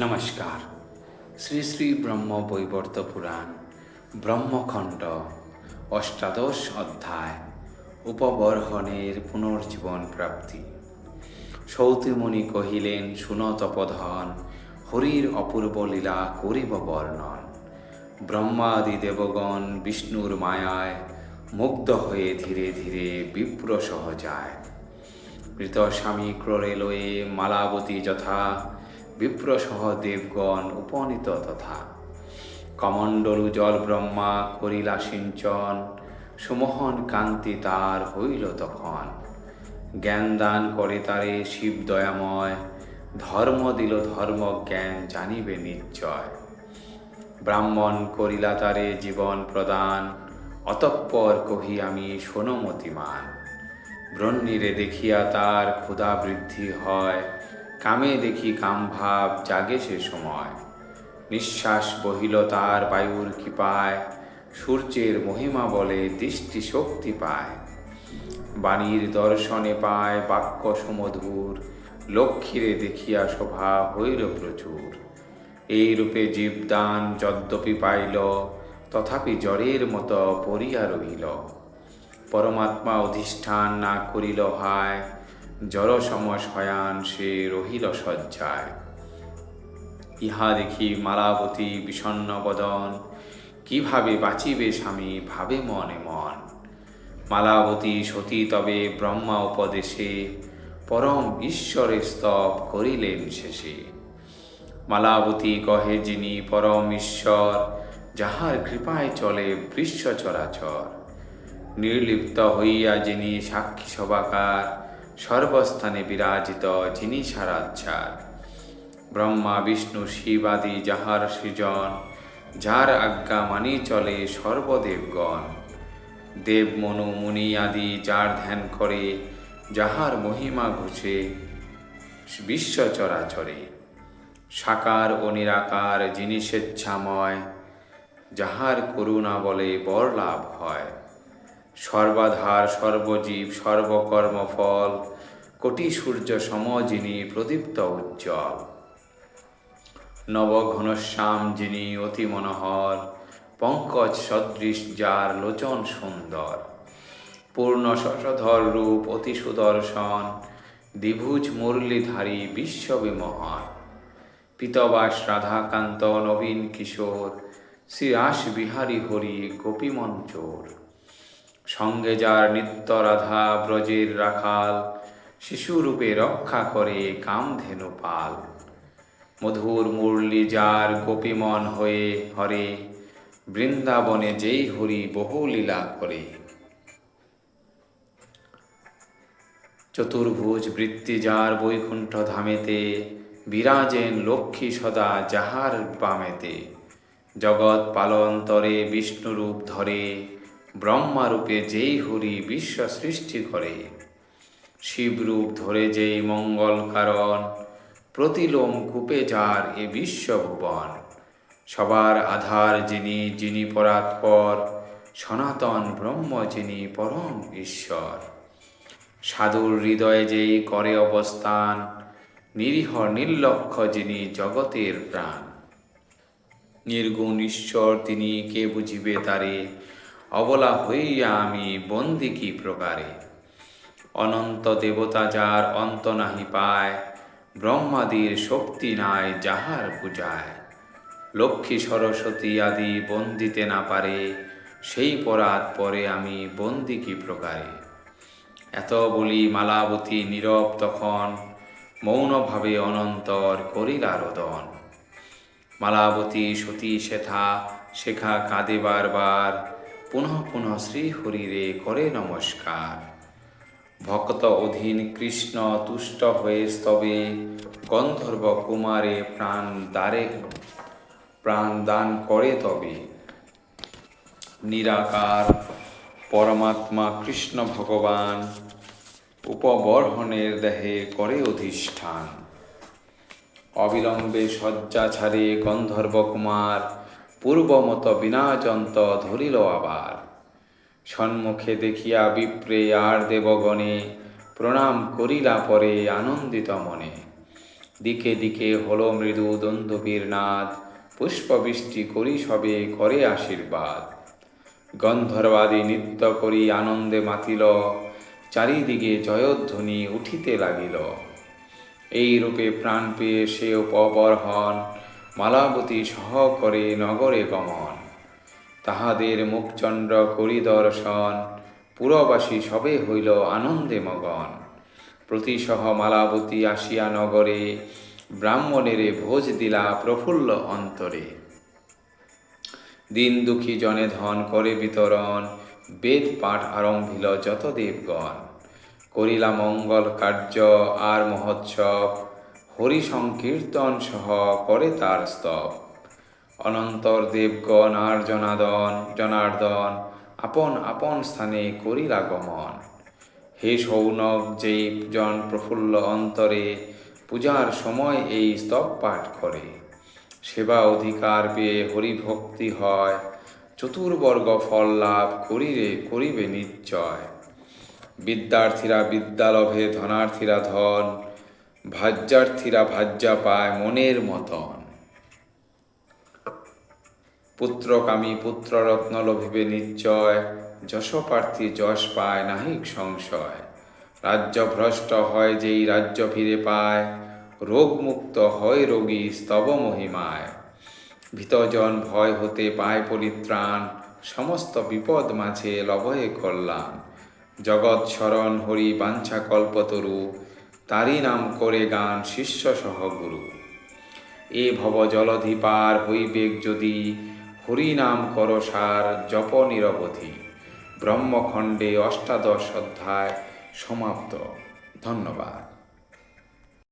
নমস্কার। শ্রী শ্রী ব্রহ্ম বৈবর্ত পুরাণ ব্রহ্মখণ্ড অষ্টাদশ অধ্যায় উপবর্হণের পুনর্জীবন প্রাপ্তি। সৌতিমুনি কহিলেন, শুনো তপধন, হরির অপূর্ব লীলা করিব বর্ণন। ব্রহ্মাদি দেবগণ বিষ্ণুর মায়ায় মুগ্ধ হয়ে ধীরে ধীরে বিপ্র সহ যায়। মৃত স্বামী ক্রোড়ে লয়ে মালাবতী যথা, বিপ্রসহ দেবগণ উপনীত তথা। কমণ্ডলু জল ব্রহ্মা করিলা সিঞ্চন, সুমোহন কান্তি তার হইল তখন। জ্ঞান দান করে তারে শিব দয়াময়, ধর্ম দিল ধর্ম জ্ঞান জানিবে নিশ্চয়। ব্রাহ্মণ করিলা তারে জীবন প্রদান, অতঃপর কহি আমি শোনমতিমান। ব্রহ্মীরে দেখিয়া তার ক্ষুধা বৃদ্ধি হয়, কামে দেখি কামভাব জাগে সে সময়। নিঃশ্বাস বহিল তার বায়ুর কৃপায়, সূর্যের মহিমা বলে দৃষ্টি শক্তি পায়। বাণীর দর্শনে পায় বাক্য সুমধুর, লক্ষ্মীরে দেখিয়া শোভা হইল প্রচুর। এই রূপে জীবদান যদ্যপি পাইল, তথাপি জ্বরের মতো পড়িয়া রহিল। পরমাত্মা অধিষ্ঠান না করিল হায়, জড়সম শয়ান সে রহিল শয্যায়। ইহা দেখি মালাবতী বিষণ্ণ বদন, কিভাবে বাঁচিবে স্বামী ভাবে মনে মন। মালাবতী সতী তবে ব্রহ্মা উপদেশে, পরম ঈশ্বরে স্তব করিলেন শেষে। মালাবতী কহে, যিনি পরম ঈশ্বর, যাহার কৃপায় চলে বিশ্ব চরাচর। নির্লিপ্ত হইয়া যিনি সাক্ষী সবাকার, সর্বস্থানে বিরাজিত যিনি সারাচ্ছার। ব্রহ্মা বিষ্ণু শিবাদি যাহার সৃজন, যার আজ্ঞা মানি চলে সর্বদেবগণ। দেব মনু মুনি আদি যার ধ্যান করে, যাহার মহিমা ঘুষে বিশ্ব চরাচরে। সাকার ও নিরাকার যিনি স্বেচ্ছাময়, যাহার করুণা বলে বর লাভ হয়। সর্বাধার সর্বজীব সর্বকর্মফল, কোটি সূর্য সম যিনি প্রদীপ্ত উজ্জ্বল। নবঘনশ্যাম যিনি অতি মনোহর, পঙ্কজ সদৃশ যার লোচন সুন্দর। পূর্ণ শশধর রূপ অতি সুদর্শন, দ্বিভুজ মুরলীধারী বিশ্ববিমোহন। পীতবাস রাধাকান্ত নবীন কিশোর, শ্রী রাস বিহারী হরি গোপীমঞ্চোর। সঙ্গে যার নিত্য রাধা ব্রজের রাখাল, শিশুরূপে রক্ষা করে কামধেনু পাল। মধুর মুরলী যার গোপীমন হয়ে হরে, বৃন্দাবনে যেই হরি বহু লীলা করে। চতুর্ভুজ বৃত্তি যার বৈকুণ্ঠ ধামেতে, বিরাজেন লক্ষ্মী সদা যাহার বামেতে। জগৎ পালন্তরে বিষ্ণুরূপ ধরে, ব্রহ্মারূপে যেই হরি বিশ্ব সৃষ্টি করে। শিবরূপ ধরে যেই মঙ্গল কারণ, প্রতিলোম কূপে যার এ বিশ্বভুবন। সবার আধার যিনি যিনি পরাৎপর, সনাতন ব্রহ্ম যিনি পরম ঈশ্বর। সাধুর হৃদয়ে যেই করে অবস্থান, নিরীহ নির্লক্ষ যিনি জগতের প্রাণ। নির্গুণ ঈশ্বর তিনি কে বুঝিবে তারে, অবলা হইয়া আমি বন্দি কি প্রকারে। অনন্ত দেবতা যার অন্ত নাহি পায়, ব্রহ্মাদির শক্তি নাই যাহার পূজায়। লক্ষ্মী সরস্বতী আদি বন্দিতে না পারে, সেই পরাত পরে আমি বন্দি কি প্রকারে। এত বলি মালাবতী নীরব তখন, মৌনভাবে অনন্তর করিলা রোদন। মালাবতী সতী শেথা শেখা কাঁদে বারবার, পুনঃ পুনঃ শ্রীহরিরে করে নমস্কার। ভক্ত অধীন কৃষ্ণ তুষ্ট হয়ে স্তবে, গন্ধর্ব কুমারে প্রাণ দান করে তবে। নিরাকার পরমাত্মা কৃষ্ণ ভগবান, উপবর্হণের দেহে করে অধিষ্ঠান। অবিলম্বে শয্যা ছাড়ে গন্ধর্ব কুমার, পূর্বমত বিনাজন্ত ধরিল আবার। সন্মুখে দেখিয়া বিপ্রে আর দেবগণে, প্রণাম করিলা পরে আনন্দিত মনে। দিকে দিকে হলো মৃদু দন্দবীর নাদ, পুষ্পবৃষ্টি করি সবে করে আশীর্বাদ। গন্ধর্বাদি নৃত্য করি আনন্দে মাতিল, চারিদিকে জয়ধ্বনি উঠিতে লাগিল। এই রূপে প্রাণ পেয়ে সে উপবর হন, মালাবতী সহ করে নগরে গমন। তাহাদের মুখচন্দ্র করি দর্শন, পুরবাসী সবে হইল আনন্দে মগন। প্রতিসহ মালাবতী আসিয়া নগরে, ব্রাহ্মণেরে ভোজ দিলা প্রফুল্ল অন্তরে। দিন দুঃখী জনে ধন করে বিতরণ, বেদ পাঠ আরম্ভিল যত দেবগণ। করিলা মঙ্গল কার্য আর মহোৎসব, হরি সংকীর্তন সহ করে তার স্তব। অনন্তর দেবগণ আর জনার্দন, আপন আপন স্থানে করিলা গমন। হে সৌনক যেই জন প্রফুল্ল অন্তরে, পূজার সময় এই স্তব পাঠ করে। সেবা অধিকার পেয়ে হরিভক্তি হয়, চতুর্বর্গ ফল লাভ করিবে নিশ্চয়। বিদ্যার্থীরা বিদ্যালভে ধনার্থীরা ধন, ভাজ্যার্থীরা ভাজ্যা পায় মনের মতন। পুত্রকামী পুত্ররত্ন লভিবে নিশ্চয়, যশপ্রার্থী যশ পায় নাহিক সংশয়। রাজ্যভ্রষ্ট হয় যেই রাজ্য ফিরে পায়, রোগমুক্ত হয় রোগী স্তব মহিমায়। ভীতজন ভয় হতে পায় পরিত্রাণ, সমস্ত বিপদ মাঝে লভয়ে কল্যাণ। জগৎ শরণ হরি বাঞ্ছা কল্পতরু, তারি নাম করে গান শিষ্য সহ গুরু। এ ভব জলধি পার হইবেক যদি, হরি নাম কর সার জপ নিরবধি। ব্রহ্মখণ্ডে অষ্টাদশ অধ্যায় সমাপ্ত। ধন্যবাদ।